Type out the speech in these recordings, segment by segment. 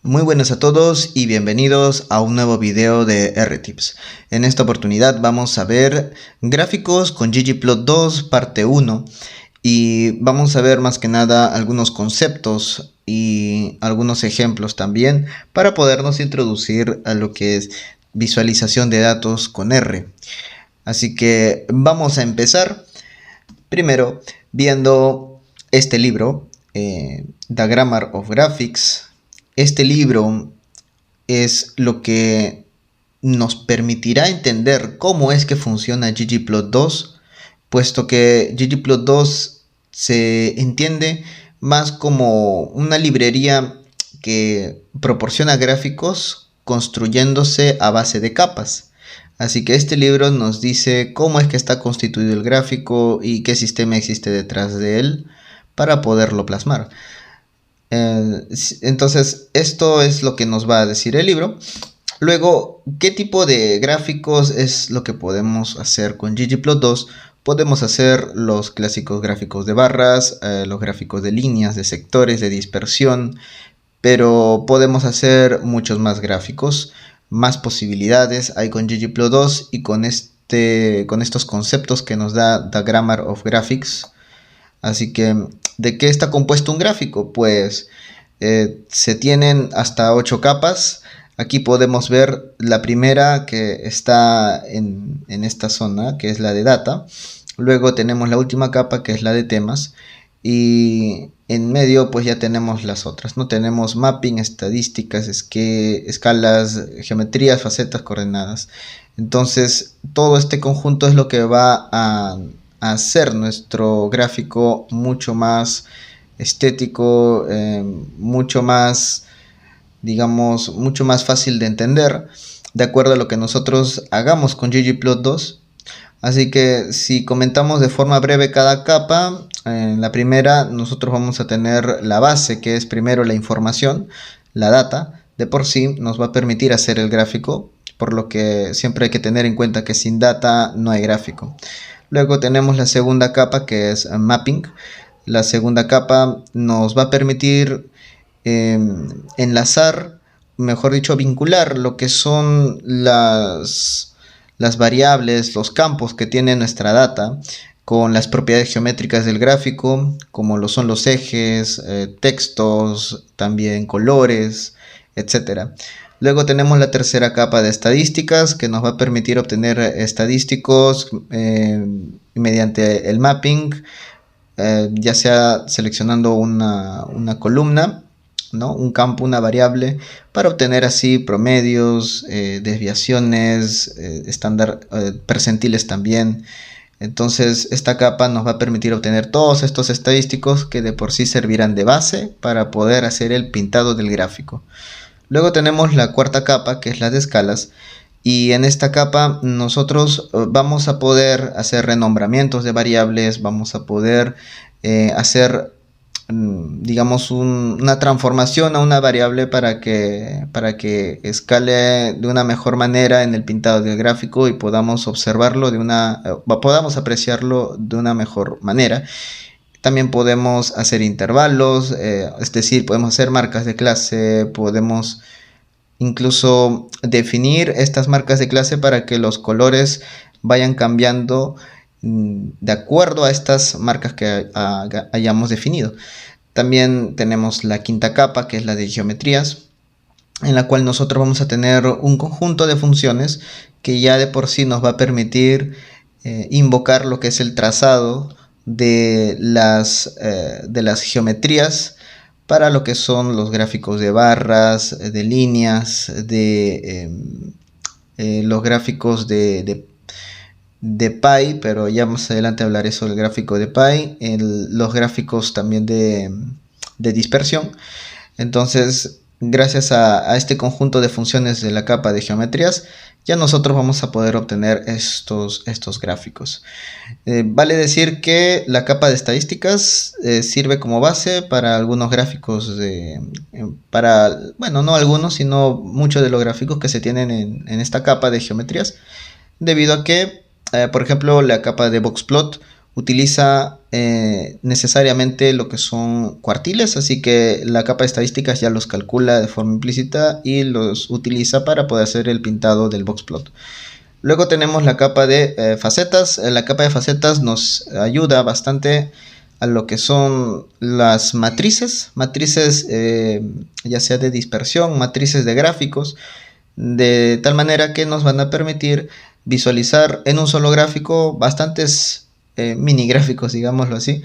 Muy buenas a todos y bienvenidos a un nuevo video de RTips. En esta oportunidad vamos a ver gráficos con ggplot2 parte 1 y vamos a ver más que nada algunos conceptos y algunos ejemplos también para podernos introducir a lo que es visualización de datos con R. Así que vamos a empezar primero viendo este libro, The Grammar of Graphics. Este libro es lo que nos permitirá entender cómo es que funciona ggplot2, puesto que ggplot2 se entiende más como una librería que proporciona gráficos construyéndose a base de capas. Así que este libro nos dice cómo es que está constituido el gráfico y qué sistema existe detrás de él para poderlo plasmar. Entonces, esto es lo que nos va a decir el libro. Luego, ¿qué tipo de gráficos es lo que podemos hacer con ggplot2? Podemos hacer los clásicos gráficos de barras, los gráficos de líneas, de sectores, de dispersión, pero podemos hacer muchos más gráficos, más posibilidades hay con ggplot2 y con estos conceptos que nos da The Grammar of Graphics. Así que, ¿de qué está compuesto un gráfico? Pues se tienen hasta 8 capas. Aquí podemos ver la primera que está en esta zona, que es la de data. Luego tenemos la última capa, que es la de temas. Y en medio pues ya tenemos las otras, ¿no? Tenemos mapping, estadísticas, escalas, geometrías, facetas, coordenadas. Entonces todo este conjunto es lo que va a hacer nuestro gráfico mucho más estético, mucho más, digamos, mucho más fácil de entender, de acuerdo a lo que nosotros hagamos con ggplot2. Así que si comentamos de forma breve cada capa, en la primera nosotros vamos a tener la base, que es primero la información, la data, de por sí nos va a permitir hacer el gráfico, por lo que siempre hay que tener en cuenta que sin data no hay gráfico. Luego tenemos la segunda capa, que es mapping. La segunda capa nos va a permitir enlazar, mejor dicho, vincular lo que son las variables, los campos que tiene nuestra data con las propiedades geométricas del gráfico, como lo son los ejes, textos, también colores, etcétera. Luego tenemos la tercera capa de estadísticas, que nos va a permitir obtener estadísticos mediante el mapping, ya sea seleccionando una columna, ¿no? Un campo, una variable, para obtener así promedios, desviaciones, estándar, percentiles también. Entonces esta capa nos va a permitir obtener todos estos estadísticos que de por sí servirán de base para poder hacer el pintado del gráfico. Luego tenemos la cuarta capa, que es la de escalas, y en esta capa nosotros vamos a poder hacer renombramientos de variables, vamos a poder hacer, digamos, una transformación a una variable para que escale de una mejor manera en el pintado del gráfico y podamos observarlo podamos apreciarlo de una mejor manera. También podemos hacer intervalos, es decir, podemos hacer marcas de clase, podemos incluso definir estas marcas de clase para que los colores vayan cambiando de acuerdo a estas marcas que hayamos definido. También tenemos la quinta capa, que es la de geometrías, en la cual nosotros vamos a tener un conjunto de funciones que ya de por sí nos va a permitir invocar lo que es el trazado de las geometrías para lo que son los gráficos de barras, de líneas, los gráficos de pie, pero ya más adelante hablaré sobre el gráfico de pie, los gráficos también de dispersión. Entonces, gracias a este conjunto de funciones de la capa de geometrías, ya nosotros vamos a poder obtener estos gráficos. Vale decir que la capa de estadísticas sirve como base para algunos gráficos, bueno, no algunos, sino muchos de los gráficos que se tienen en esta capa de geometrías, debido a que, por ejemplo, la capa de boxplot utiliza necesariamente lo que son cuartiles, así que la capa de estadísticas ya los calcula de forma implícita y los utiliza para poder hacer el pintado del boxplot. Luego tenemos la capa de facetas. La capa de facetas nos ayuda bastante a lo que son las matrices, ya sea de dispersión, matrices de gráficos, de tal manera que nos van a permitir visualizar en un solo gráfico bastantes mini gráficos, digámoslo así,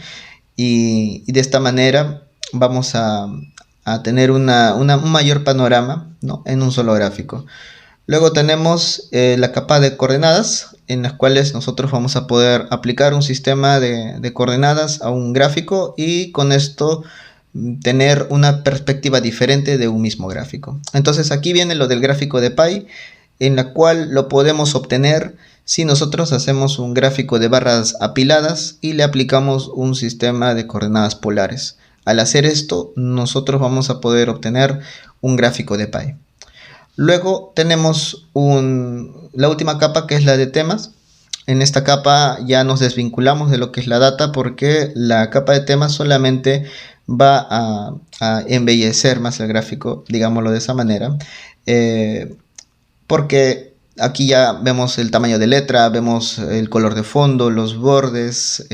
y de esta manera vamos a tener un mayor panorama, ¿no?, en un solo gráfico. Luego tenemos la capa de coordenadas, en las cuales nosotros vamos a poder aplicar un sistema de coordenadas a un gráfico y con esto tener una perspectiva diferente de un mismo gráfico. Entonces aquí viene lo del gráfico de Pi, en la cual lo podemos obtener si nosotros hacemos un gráfico de barras apiladas y le aplicamos un sistema de coordenadas polares. Al hacer esto, nosotros vamos a poder obtener un gráfico de Pi. Luego tenemos la última capa, que es la de temas. En esta capa ya nos desvinculamos de lo que es la data, porque la capa de temas solamente va a embellecer más el gráfico, digámoslo de esa manera, porque aquí ya vemos el tamaño de letra, vemos el color de fondo, los bordes,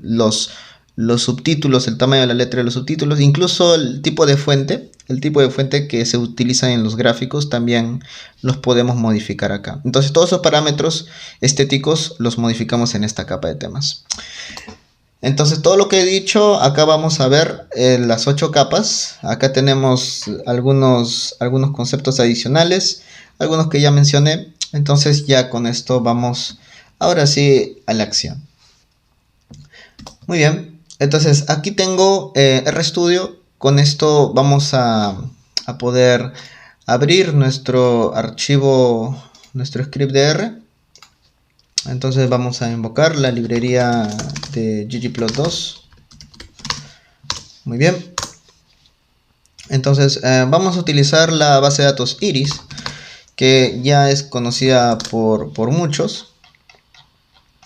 los subtítulos, el tamaño de la letra de los subtítulos, incluso el tipo de fuente. El tipo de fuente que se utiliza en los gráficos también los podemos modificar acá. Entonces todos esos parámetros estéticos los modificamos en esta capa de temas. Entonces todo lo que he dicho, acá vamos a ver las 8 capas. Acá tenemos algunos conceptos adicionales, algunos que ya mencioné. Entonces ya con esto vamos ahora sí a la acción. Muy bien, entonces aquí tengo RStudio. Con esto vamos a poder abrir nuestro archivo, nuestro script de R. Entonces vamos a invocar la librería de ggplot2. Muy bien. Entonces vamos a utilizar la base de datos Iris, que ya es conocida por muchos.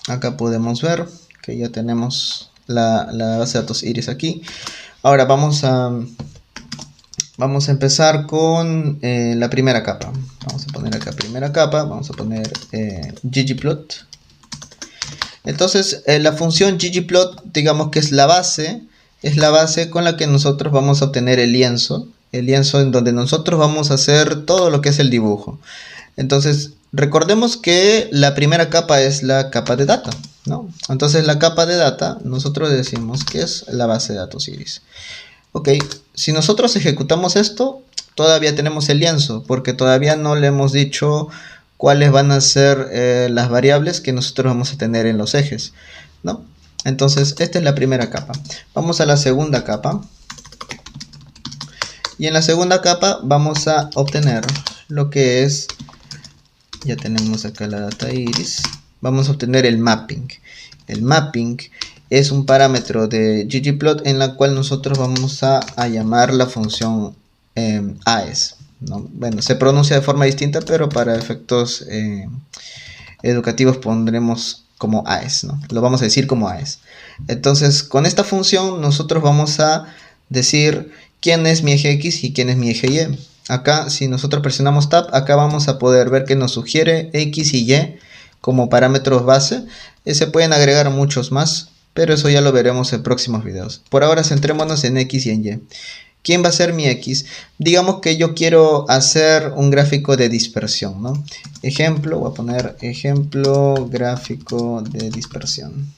Acá podemos ver que ya tenemos la base de datos Iris aquí. Ahora vamos a empezar con la primera capa. Vamos a poner acá primera capa, vamos a poner ggplot. Entonces la función ggplot, digamos que es la base con la que nosotros vamos a obtener el lienzo en donde nosotros vamos a hacer todo lo que es el dibujo. Entonces recordemos que la primera capa es la capa de data, ¿no? Entonces la capa de data nosotros decimos que es la base de datos Iris. Ok, si nosotros ejecutamos esto, todavía tenemos el lienzo, porque todavía no le hemos dicho cuáles van a ser las variables que nosotros vamos a tener en los ejes, ¿no? Entonces esta es la primera capa. Vamos a la segunda capa. Y en la segunda capa vamos a obtener lo que es, ya tenemos acá la data Iris, vamos a obtener el mapping. El mapping es un parámetro de ggplot en la cual nosotros vamos a llamar la función AES, ¿no? Bueno, se pronuncia de forma distinta, pero para efectos educativos pondremos como AES, ¿no? Lo vamos a decir como AES. Entonces, con esta función nosotros vamos a decir quién es mi eje X y quién es mi eje Y. Acá, si nosotros presionamos Tab, acá vamos a poder ver que nos sugiere X y Y como parámetros base. Se pueden agregar muchos más, pero eso ya lo veremos en próximos videos. Por ahora centrémonos en X y en Y. ¿Quién va a ser mi X? Digamos que yo quiero hacer un gráfico de dispersión, ¿no? Ejemplo, voy a poner ejemplo gráfico de dispersión.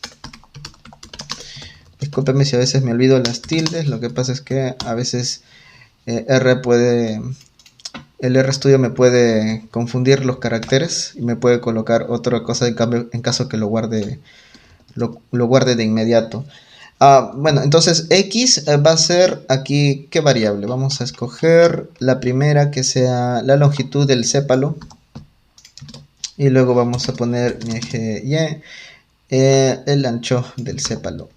Discúlpenme si a veces me olvido las tildes, lo que pasa es que a veces el RStudio me puede confundir los caracteres y me puede colocar otra cosa en caso que lo guarde de inmediato. Bueno, entonces X va a ser aquí, ¿qué variable? Vamos a escoger la primera, que sea la longitud del sépalo. Y luego vamos a poner mi eje Y, el ancho del sépalo.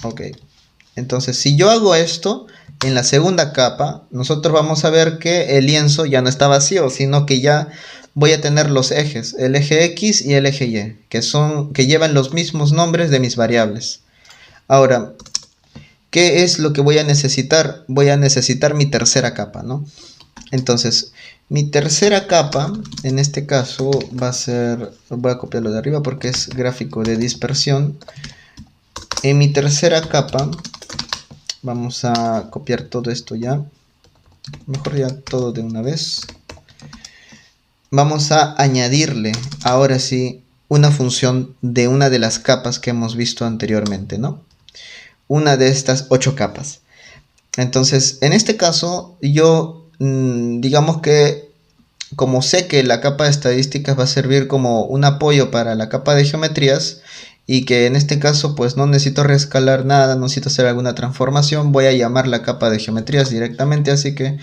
Ok, entonces si yo hago esto, en la segunda capa, nosotros vamos a ver que el lienzo ya no está vacío, sino que ya voy a tener los ejes, el eje X y el eje Y, que llevan los mismos nombres de mis variables. Ahora, ¿qué es lo que voy a necesitar? Voy a necesitar mi tercera capa, ¿no? Entonces, mi tercera capa, en este caso, va a ser... Voy a copiarlo de arriba porque es gráfico de dispersión. En mi tercera capa, vamos a copiar todo esto ya. Mejor ya todo de una vez. Vamos a añadirle, ahora sí, una función de una de las capas que hemos visto anteriormente, ¿no? Una de estas 8 capas. Entonces, en este caso, yo, digamos que, como sé que la capa de estadísticas va a servir como un apoyo para la capa de geometrías, y que en este caso, pues no necesito reescalar nada, no necesito hacer alguna transformación, voy a llamar la capa de geometrías directamente, así que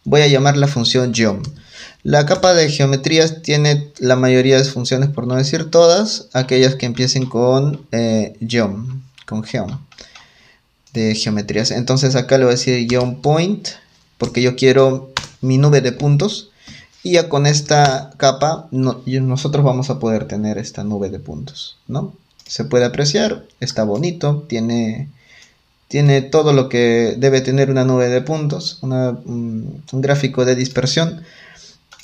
voy a llamar la función geom. La capa de geometrías tiene la mayoría de funciones, por no decir todas, aquellas que empiecen con geom, de geometrías. Entonces acá le voy a decir geom point, porque yo quiero mi nube de puntos. Y ya con esta capa nosotros vamos a poder tener esta nube de puntos, ¿no? Se puede apreciar, está bonito, tiene todo lo que debe tener una nube de puntos, un gráfico de dispersión.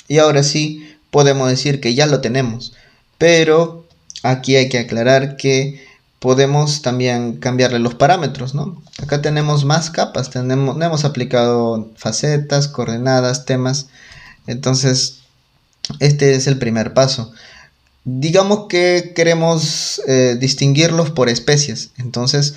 Y ahora sí podemos decir que ya lo tenemos. Pero aquí hay que aclarar que podemos también cambiarle los parámetros, ¿no? Acá tenemos más capas, no hemos aplicado facetas, coordenadas, temas. Entonces, este es el primer paso. Digamos que queremos distinguirlos por especies. Entonces,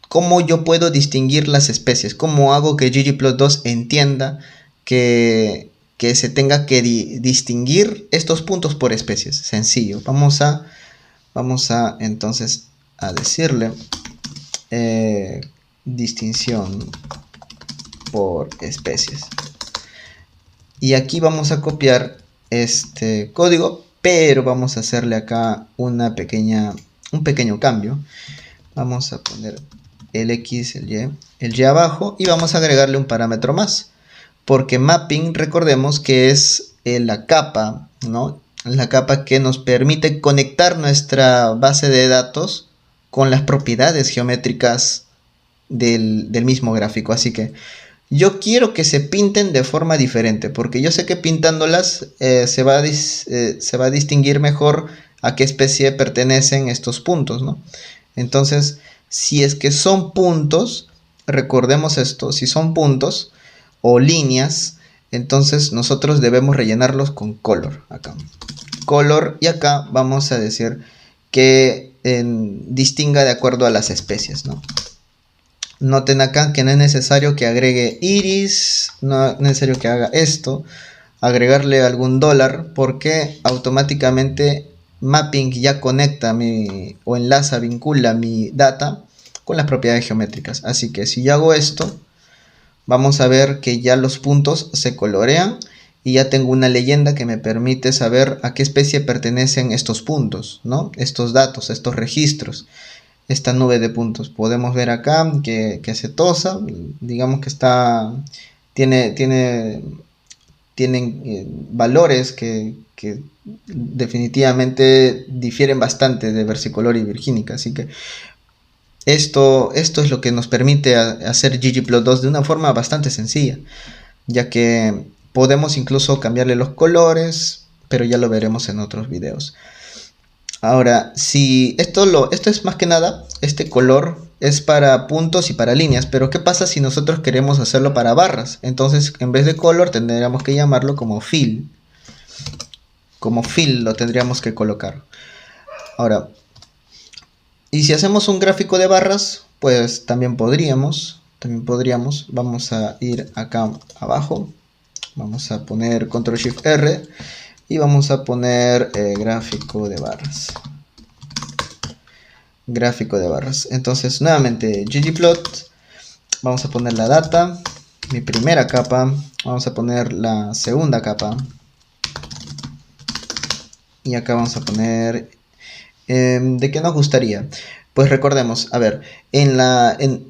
¿cómo yo puedo distinguir las especies? ¿Cómo hago que ggplot2 entienda que se tenga que distinguir estos puntos por especies? Sencillo. Vamos a entonces a decirle distinción por especies. Y aquí vamos a copiar este código, pero vamos a hacerle acá un pequeño cambio. Vamos a poner el X, el Y abajo, y vamos a agregarle un parámetro más, porque mapping, recordemos que es la capa, ¿no? La capa que nos permite conectar nuestra base de datos con las propiedades geométricas del mismo gráfico. Así que yo quiero que se pinten de forma diferente, porque yo sé que pintándolas se va a distinguir mejor a qué especie pertenecen estos puntos, ¿no? Entonces, si es que son puntos, recordemos esto, si son puntos o líneas, entonces nosotros debemos rellenarlos con color. Acá, color, y acá vamos a decir que distinga de acuerdo a las especies, ¿no? Noten acá que no es necesario que agregue iris, no es necesario que haga esto, agregarle algún dólar, porque automáticamente mapping ya conecta o enlaza, vincula mi data con las propiedades geométricas. Así que si yo hago esto, vamos a ver que ya los puntos se colorean y ya tengo una leyenda que me permite saber a qué especie pertenecen estos puntos, ¿no? Estos datos, estos registros. Esta nube de puntos. Podemos ver acá que es setosa, digamos que tienen valores que definitivamente difieren bastante de versicolor y virgínica. Así que esto es lo que nos permite hacer ggplot2 de una forma bastante sencilla, ya que podemos incluso cambiarle los colores, pero ya lo veremos en otros videos. Ahora, si esto es más que nada, este color es para puntos y para líneas, pero ¿qué pasa si nosotros queremos hacerlo para barras? Entonces, en vez de color, tendríamos que llamarlo como fill. Como fill lo tendríamos que colocar. Ahora, y si hacemos un gráfico de barras, pues también podríamos. Vamos a ir acá abajo. Vamos a poner Ctrl Shift R. Y vamos a poner gráfico de barras. Gráfico de barras. Entonces, nuevamente, ggplot. Vamos a poner la data. Mi primera capa. Vamos a poner la segunda capa. Y acá vamos a poner... ¿de qué nos gustaría? Pues recordemos, a ver, en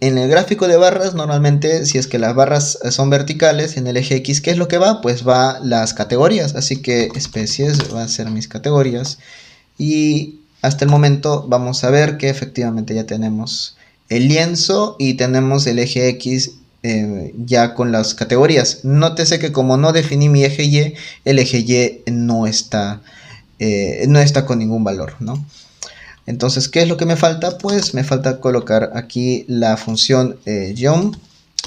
el gráfico de barras, normalmente, si es que las barras son verticales, en el eje X, ¿qué es lo que va? Pues va las categorías, así que especies va a ser mis categorías. Y hasta el momento vamos a ver que efectivamente ya tenemos el lienzo y tenemos el eje X ya con las categorías. Nótese que como no definí mi eje Y, el eje Y no está con ningún valor, ¿no? Entonces, ¿qué es lo que me falta? Pues me falta colocar aquí la función geom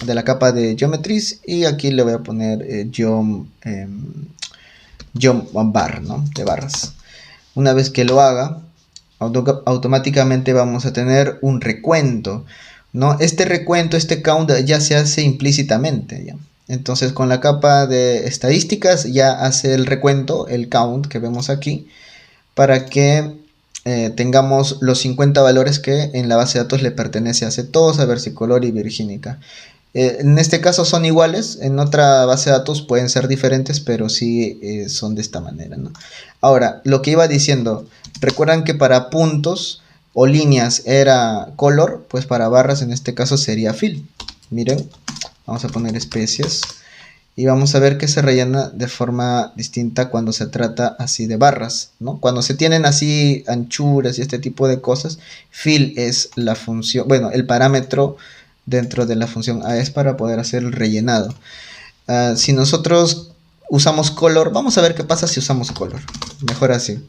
de la capa de geometries, y aquí le voy a poner geom bar, ¿no? De barras. Una vez que lo haga, automáticamente vamos a tener un recuento, ¿no? Este recuento, este count ya se hace implícitamente, ¿ya? Entonces con la capa de estadísticas ya hace el recuento, el count que vemos aquí, para que tengamos los 50 valores que en la base de datos le pertenece a Setosa, Versicolor y Virgínica. En este caso son iguales, en otra base de datos pueden ser diferentes, pero sí son de esta manera, ¿no? Ahora, lo que iba diciendo, recuerdan que para puntos o líneas era color, pues para barras en este caso sería fill. Miren, vamos a poner especies y vamos a ver que se rellena de forma distinta cuando se trata así de barras, ¿no? Cuando se tienen así anchuras y este tipo de cosas, fill es la función, bueno, el parámetro dentro de la función A es para poder hacer el rellenado. Si nosotros usamos color, vamos a ver qué pasa si usamos color. Mejor así.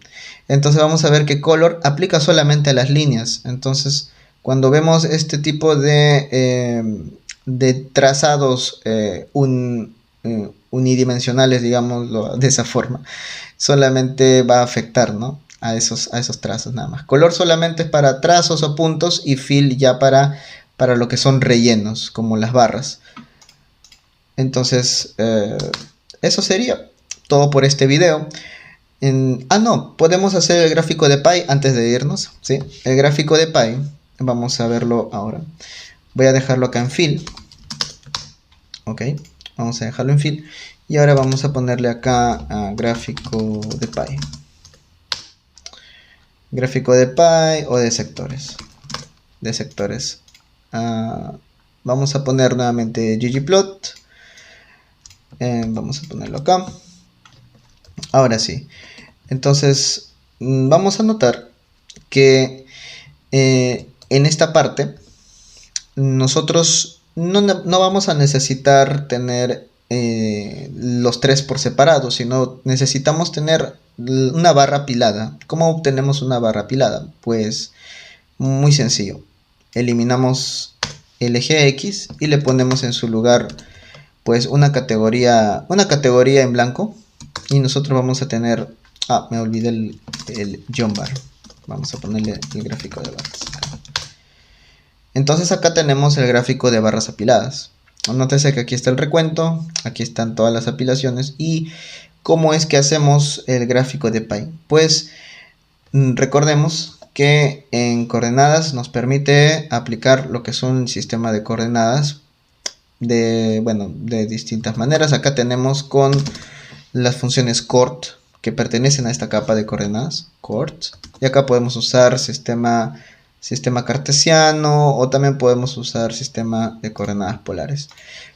Entonces vamos a ver que color aplica solamente a las líneas. Entonces, cuando vemos este tipo de trazados unidimensionales, digámoslo de esa forma, solamente va a afectar, ¿no? A esos trazos nada más. Color solamente es para trazos o puntos, y fill ya para lo que son rellenos, como las barras. Entonces, eso sería todo por este video. No, podemos hacer el gráfico de pie antes de irnos, ¿sí? El gráfico de pie, vamos a verlo ahora. Voy a dejarlo acá en fill. Ok, vamos a dejarlo en fill. Y ahora vamos a ponerle acá a gráfico de pie. Gráfico de pie o de sectores. De sectores. Vamos a poner nuevamente ggplot. Vamos a ponerlo acá. Ahora sí. Entonces, vamos a notar que en esta parte nosotros no vamos a necesitar tener los tres por separado, sino necesitamos tener una barra apilada. ¿Cómo obtenemos una barra apilada? Pues muy sencillo. Eliminamos el eje X y le ponemos en su lugar pues una categoría en blanco, y nosotros vamos a tener, me olvidé el geom bar. Vamos a ponerle el gráfico de barras. Entonces acá tenemos el gráfico de barras apiladas. Nótese que aquí está el recuento, aquí están todas las apilaciones. ¿Y cómo es que hacemos el gráfico de pie? Pues recordemos que en coordenadas nos permite aplicar lo que es un sistema de coordenadas de distintas maneras. Acá tenemos con las funciones coord, que pertenecen a esta capa de coordenadas, coord, y acá podemos usar sistema cartesiano, o también podemos usar sistema de coordenadas polares.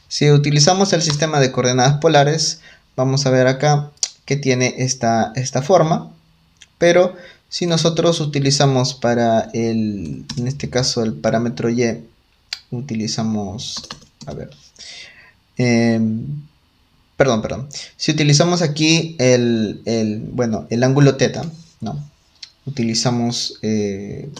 Si utilizamos el sistema de coordenadas polares, vamos a ver acá que tiene esta forma, pero si nosotros utilizamos para en este caso el parámetro y, utilizamos, perdón, si utilizamos aquí el ángulo teta, ¿no? Utilizamos el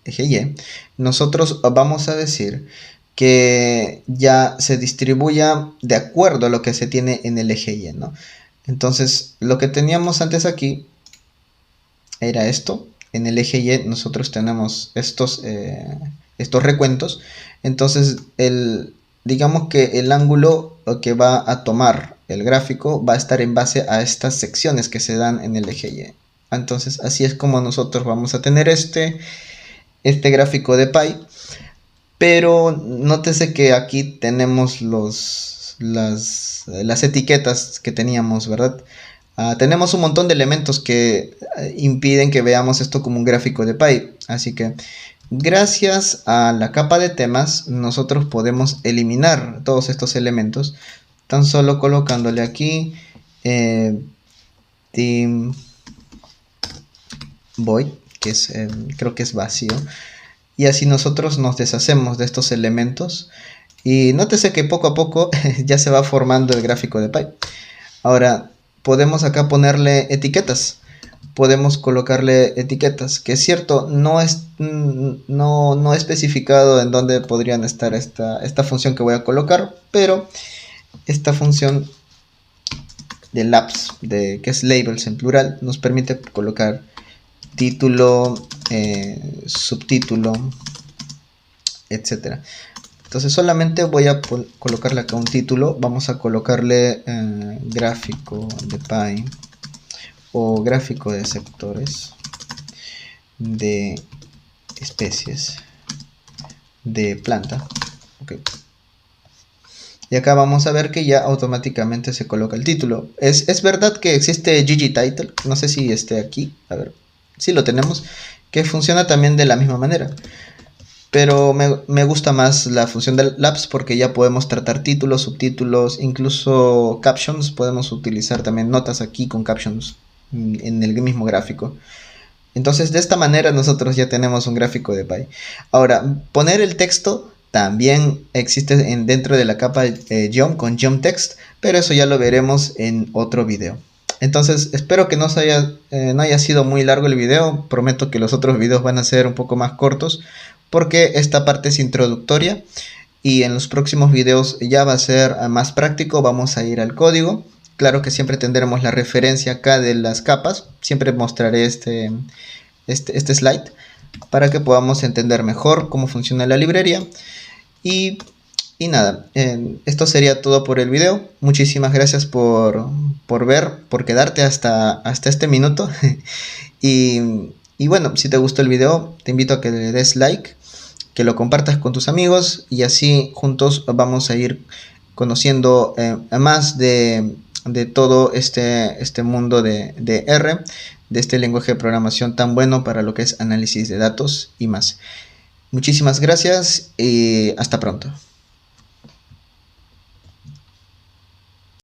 eje Y, nosotros vamos a decir que ya se distribuya de acuerdo a lo que se tiene en el eje Y, ¿no? Entonces, lo que teníamos antes aquí era esto. En el eje Y nosotros tenemos estos recuentos. Entonces, digamos que el ángulo que va a tomar el gráfico va a estar en base a estas secciones que se dan en el eje Y. Entonces, así es como nosotros vamos a tener este gráfico de pie. Pero nótese que aquí tenemos las etiquetas que teníamos, ¿verdad? Tenemos un montón de elementos que impiden que veamos esto como un gráfico de pie. Así que gracias a la capa de temas nosotros podemos eliminar todos estos elementos tan solo colocándole aquí theme void, que es creo que es vacío, y así nosotros nos deshacemos de estos elementos. Y nótese que poco a poco ya se va formando el gráfico de Pi. Ahora podemos acá ponerle etiquetas. Podemos colocarle etiquetas, que es cierto, no he especificado en dónde podrían estar esta función que voy a colocar, pero esta función de labs, que es labels en plural, nos permite colocar título, subtítulo, etcétera. Entonces solamente voy a colocarle acá un título. Vamos a colocarle gráfico de Pi o gráfico de sectores de especies de planta. Okay. Y acá vamos a ver que ya automáticamente se coloca el título. Es verdad que existe ggtitle, no sé si esté aquí, a ver, sí lo tenemos, que funciona también de la misma manera. Pero me gusta más la función del labs porque ya podemos tratar títulos, subtítulos, incluso captions. Podemos utilizar también notas aquí con captions en el mismo gráfico. Entonces de esta manera nosotros ya tenemos un gráfico de Pi. Ahora, poner el texto también existe dentro de la capa Geom con Geom Text, pero eso ya lo veremos en otro video. Entonces espero que no haya sido muy largo el video. Prometo que los otros videos van a ser un poco más cortos porque esta parte es introductoria y en los próximos videos ya va a ser más práctico. Vamos a ir al código. Claro que siempre tendremos la referencia acá de las capas. Siempre mostraré este slide para que podamos entender mejor cómo funciona la librería. Y nada, esto sería todo por el video. Muchísimas gracias por ver, por quedarte hasta este minuto. y bueno, si te gustó el video, te invito a que le des like, que lo compartas con tus amigos y así juntos vamos a ir conociendo más de todo este mundo de R, de este lenguaje de programación tan bueno para lo que es análisis de datos y más. Muchísimas gracias y hasta pronto.